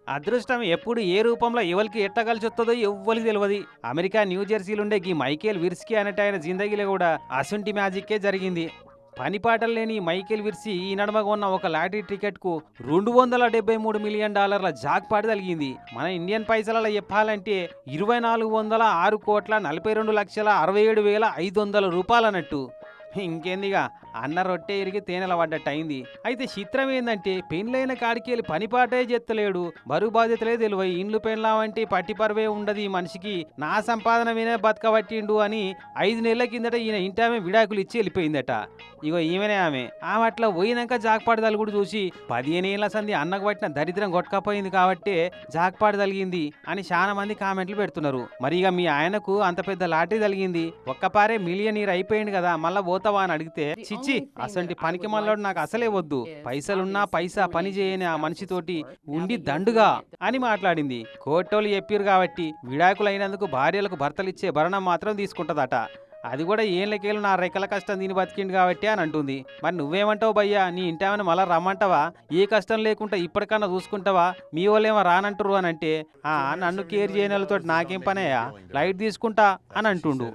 అదృష్టం ఎప్పుడు ఏ రూపంలో ఎవరికి ఎట్ట కలిసొత్తదో ఎవ్వరికి తెలియదు. అమెరికా న్యూజెర్సీలుండే గీ మైకేల్ విర్స్కీ అనేట ఆయన జిందగీలో కూడా అసుంటి మ్యాజిక్కే జరిగింది. పనిపాటలు లేని ఈ మైకేల్ విర్సీ ఈ నడుమ కొన్న ఒక లాటరీ టికెట్కు $273 మిలియన్ జాక్పాట్ తగిలింది. మన ఇండియన్ పైసలలో చెప్పాలంటే 24,6,42,67,500 అన్నట్టు. ఇంకేందిగా అన్న రొట్టె ఇరిగి తేనెల పడ్డట్టు అయింది. అయితే చిత్రం ఏందంటే పెళ్ళైన కాడికెళ్ళి పనిపాటే చెత్తలేడు, బరువు బాధ్యతలే తెలివై ఇండ్లు పెళ్ళామంటే పట్టి పరువే ఉండదు ఈ మనిషికి, నా సంపాదన వినే బతకబట్టిండు అని 5 నెలల కిందట ఈయన ఇంటామె విడాకులు ఇచ్చి వెళ్ళిపోయిందట. ఇగో ఈమెనే ఆమె అట్లా పోయినాక జాక్పాటు తలుగుడు చూసి 15 ఏళ్ల సంది అన్నకు పట్టిన దరిద్రం కొట్టకపోయింది కాబట్టే జాక్పాటు తలిగింది అని చాలా మంది కామెంట్లు పెడుతున్నారు. మరి ఇక మీ ఆయనకు అంత పెద్ద లాటరీ తలిగింది, ఒక్కపారే మిలియనీర్ అయిపోయింది కదా, మళ్ళా పోతావా అని అడిగితే చిచ్చి అసంటి పనికి మళ్ళాడు నాకు అసలే వద్దు, పైసలున్నా పైసా పని చేయని ఆ మనిషితోటి ఉండి దండుగా అని మాట్లాడింది. కోర్టోళ్ళు చెప్పిరు కాబట్టి విడాకులైనందుకు భార్యలకు భర్తలిచ్చే భరణం మాత్రం తీసుకుంటదట. అది కూడా ఏళ్ళకేళ్ళు నా రెక్కల కష్టం దీని బతికిండు కాబట్టి అని అంటుంది. మరి నువ్వేమంటావు భయ్యా, నీ ఇంటామని మళ్ళా రమ్మంటావా, ఏ కష్టం లేకుండా ఇప్పటికన్నా చూసుకుంటావా, మీ వాళ్ళేమో రానంటారు అని అంటే, నన్ను కేర్ చేయని వాళ్ళతో నాకేం పనయ్యా, లైట్ తీసుకుంటా అని అంటుండు.